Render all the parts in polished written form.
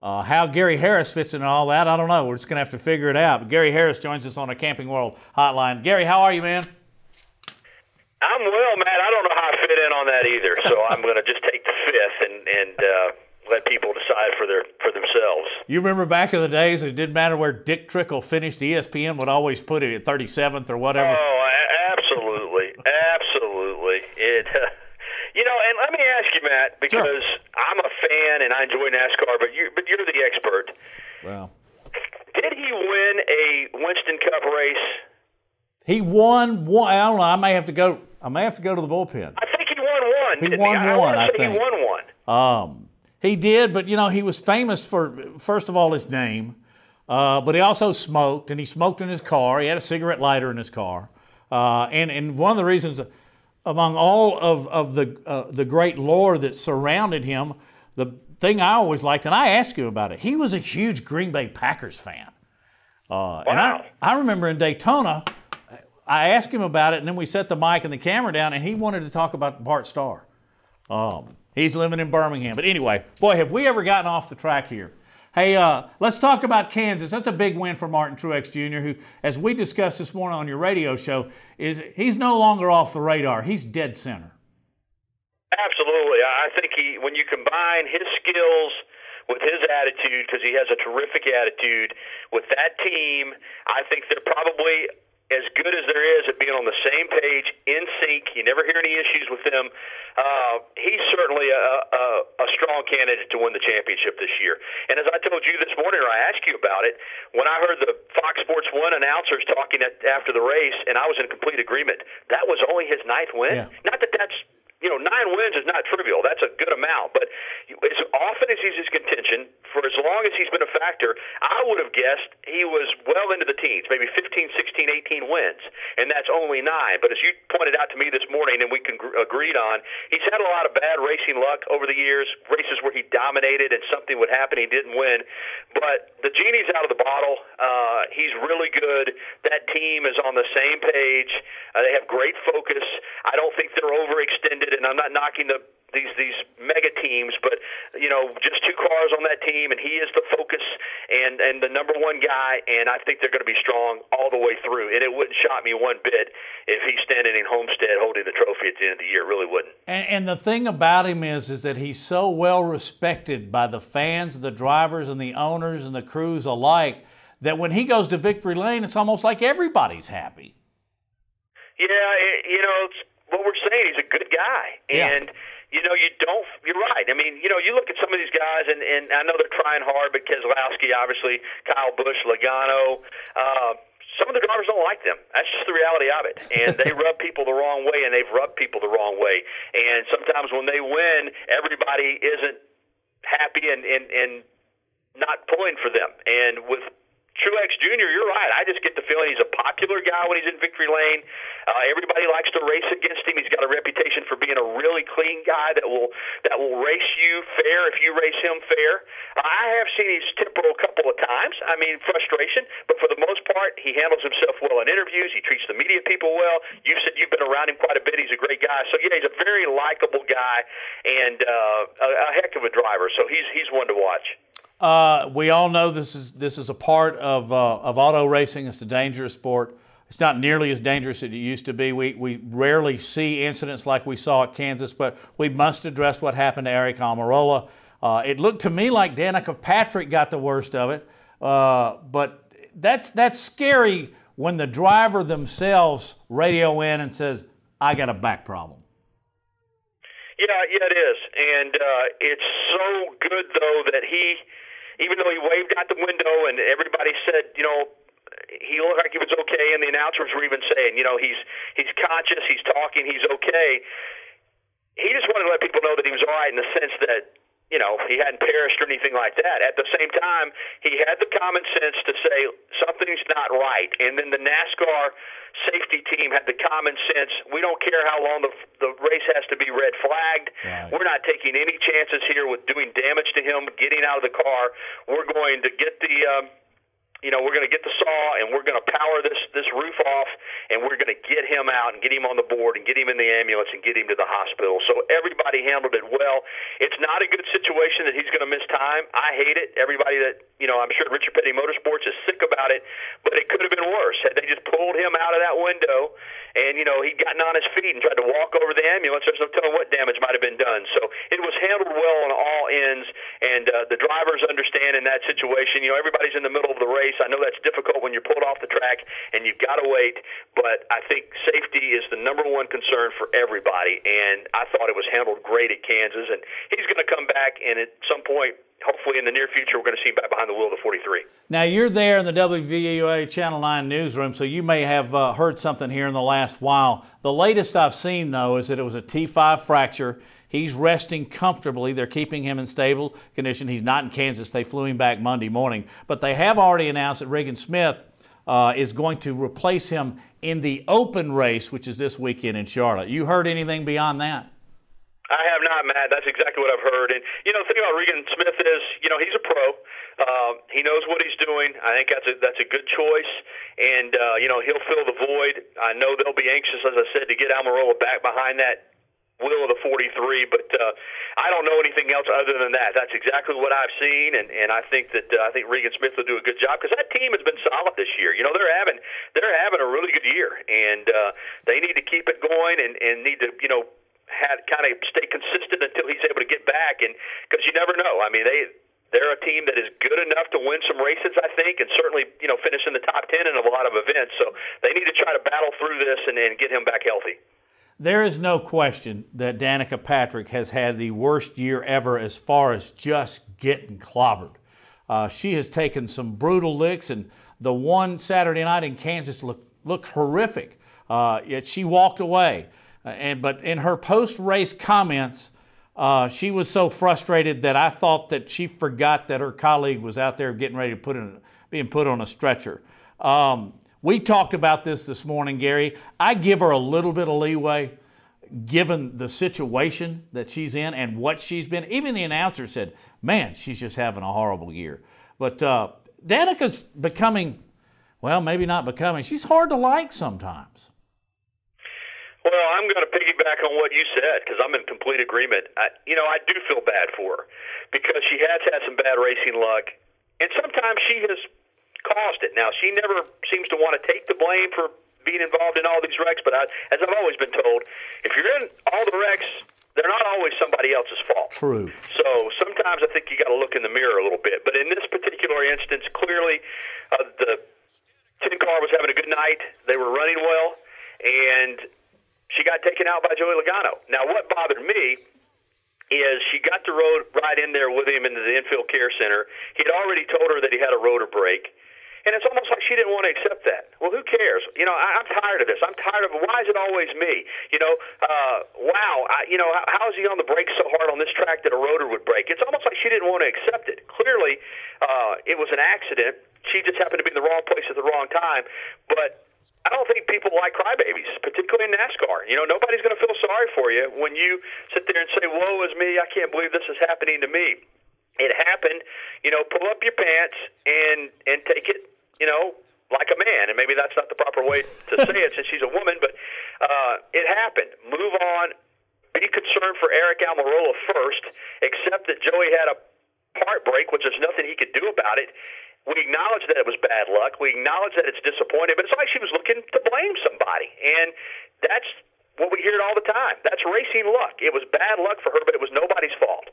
How Gary Harris fits in all that, I don't know. We're just going to have to figure it out. But Gary Harris joins us on a Camping World hotline. Gary, how are you, man? I'm well, Matt. I don't know how I fit in on that either, so I'm going to just take the fifth and let people decide for themselves. You remember back in the days, it didn't matter where Dick Trickle finished. ESPN would always put it at 37th or whatever. Oh, absolutely, absolutely. And let me ask you, Matt, because I'm a fan and I enjoy NASCAR, but you're the expert. Well, did he win a Winston Cup race? He won one. I don't know. I may have to go to the bullpen. I think he won one. He won one. I think he won one. He did, but he was famous for, first of all, his name, but he also smoked, and he smoked in his car. He had a cigarette lighter in his car, and one of the reasons, among all of the great lore that surrounded him, the thing I always liked, and I asked him about it, he was a huge Green Bay Packers fan. Wow. And I remember in Daytona, I asked him about it, and then we set the mic and the camera down, and he wanted to talk about Bart Starr. He's living in Birmingham. But anyway, boy, have we ever gotten off the track here. Hey, let's talk about Kansas. That's a big win for Martin Truex Jr., who, as we discussed this morning on your radio show, he's no longer off the radar. He's dead center. Absolutely. I think when you combine his skills with his attitude, because he has a terrific attitude, with that team, I think they're probably as good as there is at being on the same page, in sync. You never hear any issues with them. He's certainly a strong candidate to win the championship this year. And as I told you this morning, or I asked you about it, when I heard the Fox Sports 1 announcers talking after the race, and I was in complete agreement, that was only his 9th win. Yeah. Not that that's 9 wins is not trivial. That's a good amount. But as often as he's in contention, for as long as he's been a factor, I would have guessed he was well into the teens, maybe 15, 16, 18 wins. And that's only 9. But as you pointed out to me this morning, and we agreed on, he's had a lot of bad racing luck over the years, races where he dominated and something would happen, he didn't win. But the genie's out of the bottle. He's really good. That team is on the same page. They have great focus. I don't think they're overextended. And I'm not knocking these mega teams, but just 2 cars on that team, and he is the focus and the number 1 guy, and I think they're going to be strong all the way through. And it wouldn't shock me one bit if he's standing in Homestead holding the trophy at the end of the year. It really wouldn't. And the thing about him is that he's so well respected by the fans, the drivers, and the owners and the crews alike that when he goes to victory lane, it's almost like everybody's happy. Yeah, what we're saying, he's a good guy. And, you're right. I mean, you look at some of these guys, and I know they're trying hard, but Keselowski, obviously, Kyle Busch, Logano, some of the drivers don't like them. That's just the reality of it. And they rub people the wrong way, and they've rubbed people the wrong way. And sometimes when they win, everybody isn't happy and not pulling for them. And with Truex Jr., you're right. I just get the feeling he's a popular guy when he's in victory lane. Everybody likes to race against him. He's got a reputation for being a really clean guy that will race you fair if you race him fair. I have seen his temper a couple of times. I mean, frustration, but for the most part, he handles himself well in interviews. He treats the media people well. You said you've been around him quite a bit. He's a great guy. So yeah, he's a very likable guy and a heck of a driver. So he's one to watch. We all know this is a part of auto racing. It's a dangerous sport. It's not nearly as dangerous as it used to be. We rarely see incidents like we saw at Kansas, but we must address what happened to Aric Almirola. It looked to me like Danica Patrick got the worst of it, but that's scary when the driver themselves radio in and says, "I got a back problem." Yeah, it is, and it's so good though that even though he waved out the window and everybody said, he looked like he was okay, and the announcers were even saying, he's conscious, he's talking, he's okay. He just wanted to let people know that he was all right in the sense that, he hadn't perished or anything like that. At the same time, he had the common sense to say something's not right. And then the NASCAR safety team had the common sense. We don't care how long the race has to be red flagged. Right. We're not taking any chances here with doing damage to him, getting out of the car. We're going to get the we're going to get the saw and we're going to power this roof off and we're going to get him out and get him on the board and get him in the ambulance and get him to the hospital. So everybody handled it well. It's not a good situation that he's going to miss time. I hate it. Everybody that, I'm sure Richard Petty Motorsports is sick about it, but it could have been worse. Had they just pulled him out of that window and, he'd gotten on his feet and tried to walk over the ambulance, there's no telling what damage might have been done. So it was handled well on all ends, and the drivers understand in that situation. Everybody's in the middle of the race. I know that's difficult when you're pulled off the track and you've got to wait, but I think safety is the number one concern for everybody, and I thought it was handled great at Kansas, and he's going to come back, and at some point, hopefully in the near future, we're going to see him back behind the wheel of the 43. Now, you're there in the WVUA Channel 9 newsroom, so you may have heard something here in the last while. The latest I've seen, though, is that it was a T5 fracture. He's resting comfortably. They're keeping him in stable condition. He's not in Kansas. They flew him back Monday morning. But they have already announced that Regan Smith is going to replace him in the open race, which is this weekend in Charlotte. You heard anything beyond that? I have not, Matt. That's exactly what I've heard. And, the thing about Regan Smith is, he's a pro. He knows what he's doing. I think that's a good choice. And, he'll fill the void. I know they'll be anxious, as I said, to get Almirola back behind that wheel of the 43, but I don't know anything else other than that. That's exactly what I've seen, and I think that Regan Smith will do a good job because that team has been solid this year. They're having a really good year, and they need to keep it going and need to kind of stay consistent until he's able to get back, and because you never know. I mean, they're a team that is good enough to win some races, I think, and certainly finish in the top 10 in a lot of events. So they need to try to battle through this and get him back healthy. There is no question that Danica Patrick has had the worst year ever as far as just getting clobbered. She has taken some brutal licks, and the one Saturday night in Kansas looked horrific. Yet she walked away. But in her post-race comments, she was so frustrated that I thought that she forgot that her colleague was out there getting ready to being put on a stretcher. We talked about this morning, Gary. I give her a little bit of leeway given the situation that she's in and what she's been. Even the announcer said, man, she's just having a horrible year. But Danica's becoming, well, maybe not becoming, she's hard to like sometimes. Well, I'm going to piggyback on what you said because I'm in complete agreement. I do feel bad for her because she has had some bad racing luck, and sometimes she has caused it. Now, she never seems to want to take the blame for being involved in all these wrecks, but as I've always been told, if you're in all the wrecks, they're not always somebody else's fault. True. So sometimes I think you got to look in the mirror a little bit. But in this particular instance, clearly the 10 car was having a good night. They were running well, and she got taken out by Joey Logano. Now, what bothered me is she got the road right in there with him into the infield care center. He'd already told her that he had a rotor brake. And it's almost like she didn't want to accept that. Well, who cares? I'm tired of this. I'm tired of it. Why is it always me? How is he on the brakes so hard on this track that a rotor would break? It's almost like she didn't want to accept it. Clearly, it was an accident. She just happened to be in the wrong place at the wrong time. But I don't think people like crybabies, particularly in NASCAR. Nobody's going to feel sorry for you when you sit there and say, woe is me, I can't believe this is happening to me. It happened, pull up your pants and take it, like a man. And maybe that's not the proper way to say it since she's a woman, but it happened. Move on. Be concerned for Aric Almirola first, except that Joey had a part break, which there's nothing he could do about it. We acknowledge that it was bad luck. We acknowledge that it's disappointing, but it's like she was looking to blame somebody. And that's what we hear all the time. That's racing luck. It was bad luck for her, but it was nobody's fault.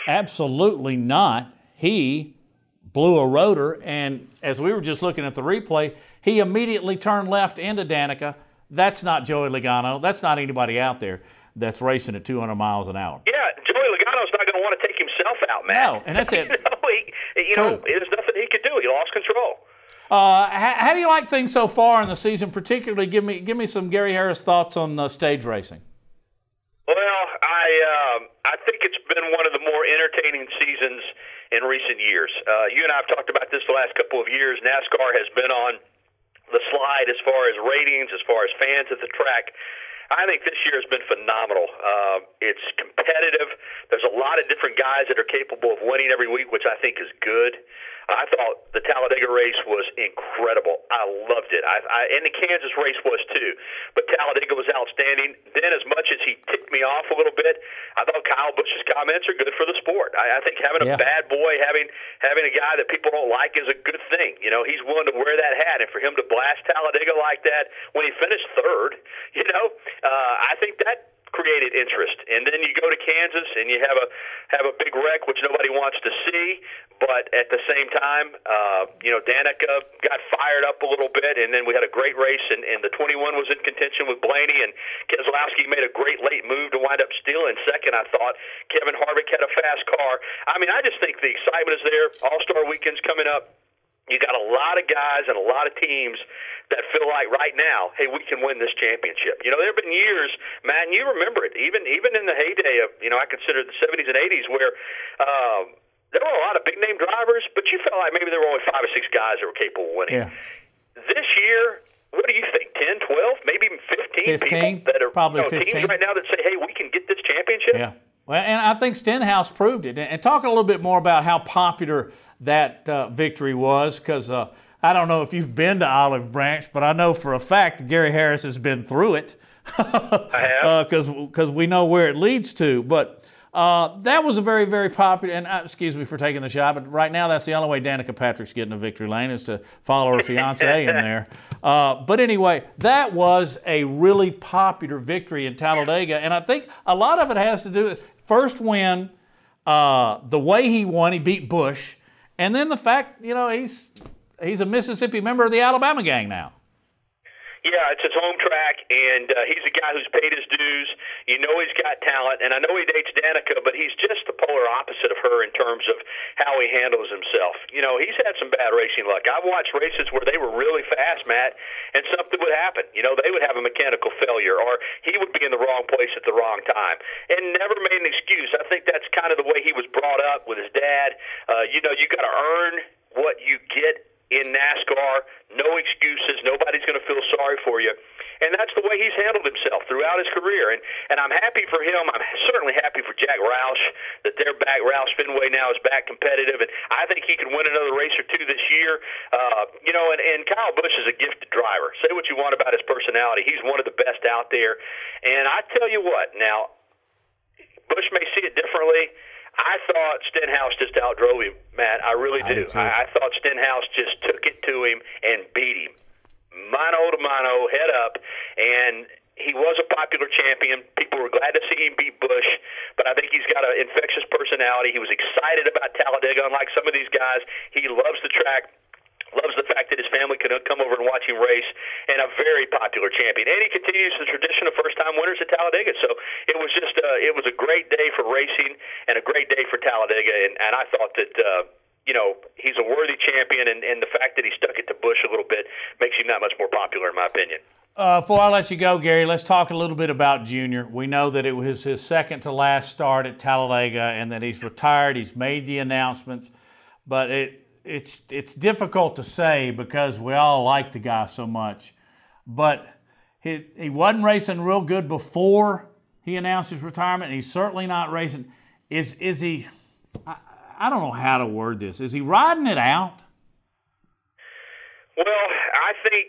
Absolutely not. He blew a rotor, and as we were just looking at the replay, he immediately turned left into Danica. That's not Joey Logano. That's not anybody out there that's racing at 200 miles an hour. Yeah, Joey Logano's not going to want to take himself out, man. No, and that's it. There's nothing he could do. He lost control. How do you like things so far in the season? Particularly, give me some Gary Harris thoughts on stage racing. Well, I think it's been one of the more entertaining seasons in recent years. You and I have talked about this the last couple of years. NASCAR has been on the slide as far as ratings, as far as fans at the track. I think this year has been phenomenal. It's competitive. There's a lot of different guys that are capable of winning every week, which I think is good. I thought the Talladega race was incredible. I loved it. And the Kansas race was too. But Talladega was outstanding. Then as much as he ticked me off a little bit, I thought Kyle Busch's comments are good for the sport. I think having a bad boy, having a guy that people don't like is a good thing. You know, he's willing to wear that hat. And for him to blast Talladega like that when he finished third, I think that created interest. And then you go to Kansas and you have a big wreck, which nobody wants to see. But at the same time, Danica got fired up a little bit, and then we had a great race, and the 21 was in contention with Blaney, and Keselowski made a great late move to wind up stealing second, I thought. Kevin Harvick had a fast car. I mean, I just think the excitement is there. All-Star Weekend's coming up. You got a lot of guys and a lot of teams that feel like right now, hey, we can win this championship. You know, there have been years, Matt, and you remember it, even in the heyday of, I consider the 70s and 80s, where there were a lot of big-name drivers, but you felt like maybe there were only 5 or 6 guys that were capable of winning. Yeah. This year, what do you think, 10, 12, maybe even 15 people that are probably 15 teams right now that say, hey, we can get this championship? Yeah. Well, and I think Stenhouse proved it. And talk a little bit more about how popular that victory was, because I don't know if you've been to Olive Branch, but I know for a fact Gary Harris has been through it. I have. Because we know where it leads to. But that was a very, very popular, and excuse me for taking the shot, but right now that's the only way Danica Patrick's getting a victory lane is to follow her fiance in there. But anyway, that was a really popular victory in Talladega, and I think a lot of it has to do with first win, the way he won, he beat Busch, and then the fact, he's a Mississippi member of the Alabama gang now. Yeah, it's his home track, and he's a guy who's paid his dues. You know he's got talent, and I know he dates Danica, but he's just the polar opposite of her in terms of how he handles himself. He's had some bad racing luck. I've watched races where they were really fast, Matt, and something would happen. They would have a mechanical failure, or he would be in the wrong place at the wrong time, and never made an excuse. I think that's kind of the way he was brought up with his dad. You got to earn what you get in NASCAR. No excuses. Nobody's going to feel sorry for you. And that's the way he's handled himself throughout his career. And I'm happy for him. I'm certainly happy for Jack Roush that they're back. Roush Fenway now is back competitive. And I think he can win another race or two this year. And Kyle Busch is a gifted driver. Say what you want about his personality. He's one of the best out there. And I tell you what, now, Busch may see it differently. I thought Stenhouse just outdrove him, Matt. I really do. I thought Stenhouse just took it to him and beat him. Mano to mano, head up, and he was a popular champion. People were glad to see him beat Busch, but I think he's got an infectious personality. He was excited about Talladega, unlike some of these guys. He loves the track. Loves the fact that his family could come over and watch him race, and a very popular champion. And he continues the tradition of first-time winners at Talladega. So it was just it was a great day for racing and a great day for Talladega. And I thought that he's a worthy champion, and the fact that he stuck it to Busch a little bit makes him that much more popular, in my opinion. Before I let you go, Gary, let's talk a little bit about Junior. We know that it was his second to last start at Talladega, and that he's retired. He's made the announcements, but it's difficult to say because we all like the guy so much. But he wasn't racing real good before he announced his retirement, and he's certainly not racing. Is he? I don't know how to word this. Is he riding it out? Well, I think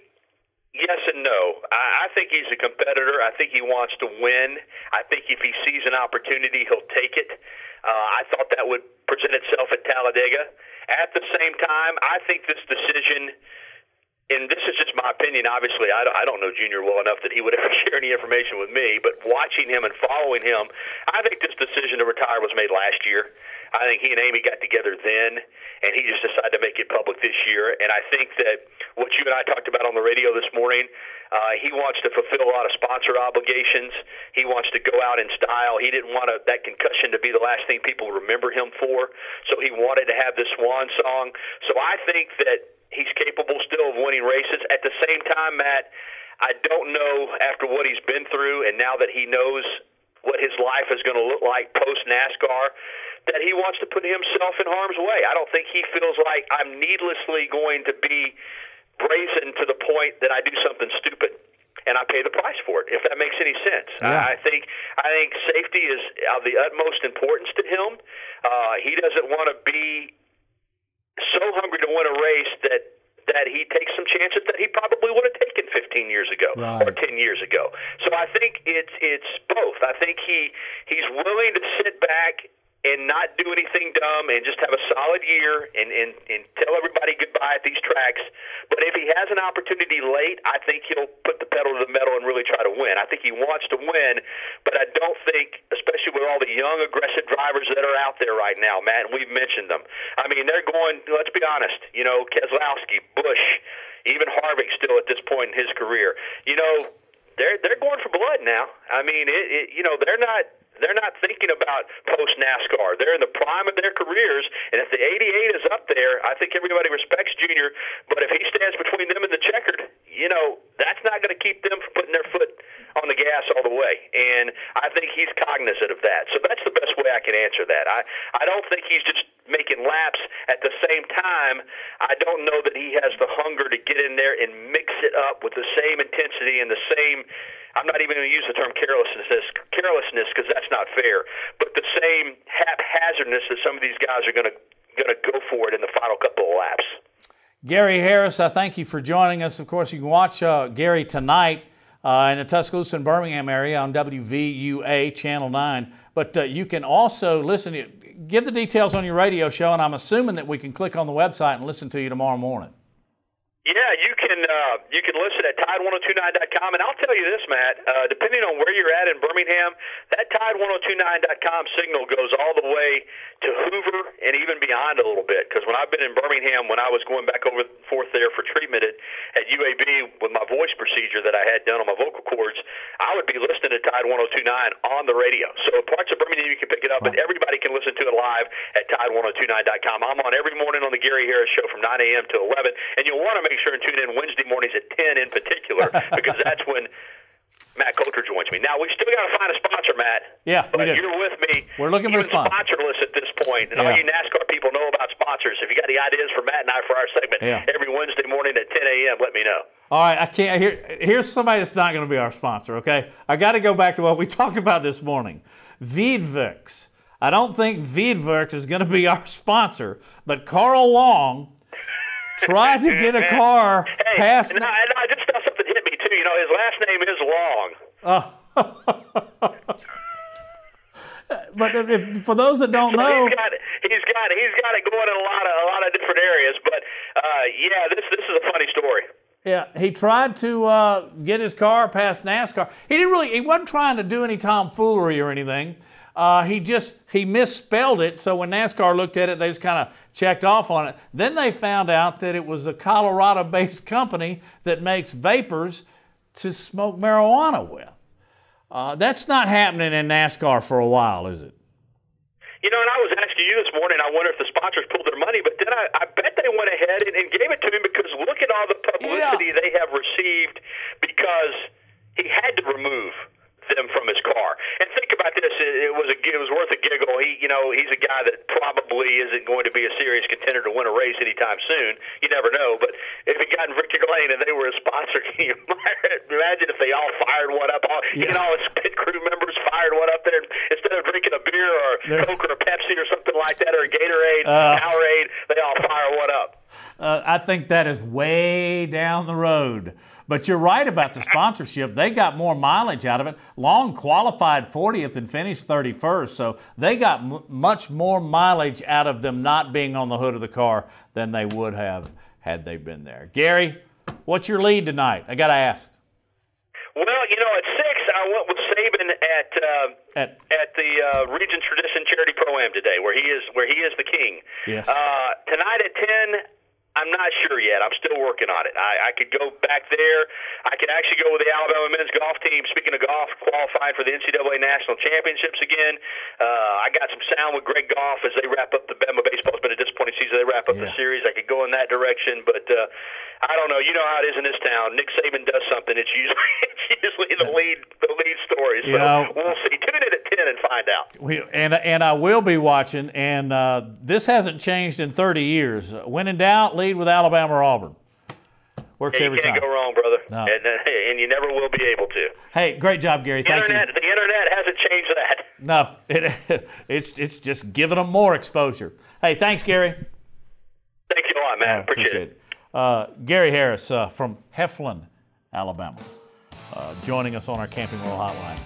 yes and no. I think he's a competitor. I think he wants to win. I think if he sees an opportunity, he'll take it. I thought that would present itself at Talladega. At the same time, I think this decision, and this is just my opinion, obviously, I don't know Junior well enough that he would ever share any information with me, but watching him and following him, I think this decision to retire was made last year. I think he and Amy got together then, and he just decided to make it public this year. And I think that what you and I talked about on the radio this morning, he wants to fulfill a lot of sponsor obligations. He wants to go out in style. He didn't want that concussion to be the last thing people remember him for, so he wanted to have this swan song. So I think that he's capable still of winning races. At the same time, Matt, I don't know after what he's been through and now that he knows what his life is going to look like post-NASCAR, that he wants to put himself in harm's way. I don't think he feels like I'm needlessly going to be brazen to the point that I do something stupid and I pay the price for it, if that makes any sense. Yeah. I think safety is of the utmost importance to him. He doesn't want to be so hungry to win a race that he takes some chances that he probably would have taken 15 years ago or 10 years ago. So I think it's both. I think he's willing to sit back and not do anything dumb and just have a solid year and tell everybody goodbye at these tracks. But if he has an opportunity late, I think he'll put the pedal to the metal and really try to win. I think he wants to win, but I don't think, especially with all the young, aggressive drivers that are out there right now, Matt, and we've mentioned them. I mean, they're going, let's be honest, you know, Keselowski, Busch, even Harvick still at this point in his career. You know, they're going for blood now. I mean, you know, they're not thinking about post-NASCAR. They're in the prime of their careers, and if the 88 is up there, I think everybody respects Junior, but if he stands between them and the checkered, you know, that's not going to keep them from putting their foot on the gas all the way, and I think he's cognizant of that. So that's the best way I can answer that. I don't think he's just making laps. At the same time, I don't know that he has the hunger to get in there and mix it up with the same intensity and the same, I'm not even going to use the term carelessness because that's not fair, but the same haphazardness that some of these guys are going to go for it in the final couple of laps. Gary Harris, I thank you for joining us. Of course, you can watch Gary tonight in the Tuscaloosa and Birmingham area on WVUA Channel 9. But you can also listen to, give the details on your radio show, and I'm assuming that we can click on the website and listen to you tomorrow morning. Yeah, you can listen at Tide1029.com, and I'll tell you this, Matt, depending on where you're at in Birmingham, that Tide1029.com signal goes all the way to Hoover and even beyond a little bit, because when I've been in Birmingham, when I was going back over and forth there for treatment at UAB with my voice procedure that I had done on my vocal cords, I would be listening to Tide 1029 on the radio. So in parts of Birmingham, you can pick it up, but everybody can listen to it live at Tide1029.com. I'm on every morning on the Gary Harris Show from 9 a.m. to 11, and you'll want to make sure and tune in Wednesday mornings at 10 in particular, because that's when Matt Coulter joins me. Now, we still got to find a sponsor, Matt. Yeah, but you're with me. We're looking for sponsorless at this point, and all you NASCAR people know about sponsors. If you got any ideas for Matt and I for our segment every Wednesday morning at 10 a.m., let me know. All right, I can't. Here's somebody that's not going to be our sponsor. Okay, I got to go back to what we talked about this morning. Wiedwix. I don't think Wiedwix is going to be our sponsor, but Carl Long tried to get a car past. And I just thought something hit me too. You know, his last name is Long. But for those that don't know, he's got it going in a lot of different areas. But this is a funny story. Yeah, he tried to get his car past NASCAR. He wasn't trying to do any tomfoolery or anything. He misspelled it, so when NASCAR looked at it, they just kind of checked off on it. Then they found out that it was a Colorado-based company that makes vapors to smoke marijuana with. That's not happening in NASCAR for a while, is it? You know, and I was asking you this morning, I wonder if the sponsors pulled their money, but then I bet they went ahead and gave it to him, because look at all the publicity they have received because he had to remove them from his car. And think about this, it was worth a giggle. He's a guy that probably isn't going to be a serious contender to win a race anytime soon. You never know, but if he got in Victory Lane and they were a sponsor, can you imagine if they all fired one up? All his pit crew members fired one up there, instead of drinking a beer or Coke or a Pepsi or something like that, or a Gatorade, Powerade, they all fire one up. I think that is way down the road. But you're right about the sponsorship. They got more mileage out of it. Long qualified 40th and finished 31st, so they got much more mileage out of them not being on the hood of the car than they would have had they been there. Gary, what's your lead tonight? I got to ask. Well, at 6, I went with Saban at the Regions Tradition Charity Pro-Am today, where he is the king. Yes. Tonight at 10. I'm not sure yet. I'm still working on it. I could go back there. I could actually go with the Alabama men's golf team. Speaking of golf, qualifying for the NCAA National Championships again. I got some sound with Greg Goff as they wrap up the Bama baseball. It's been a disappointing season. They wrap up the series. I could go in that direction, but I don't know. You know how it is in this town. Nick Saban does something. It's usually the lead stories. But we'll see. Tune in at 10 and find out. And I will be watching. And this hasn't changed in 30 years. When in doubt, lead with Alabama or Auburn. Works every time. You can't go wrong, brother. No. And you never will be able to. Hey, great job, Gary. Thank you. The internet hasn't changed that. No, it's just giving them more exposure. Hey, thanks, Gary. Thank you a lot. man. Appreciate it. Gary Harris from Heflin, Alabama, joining us on our Camping World Hotline.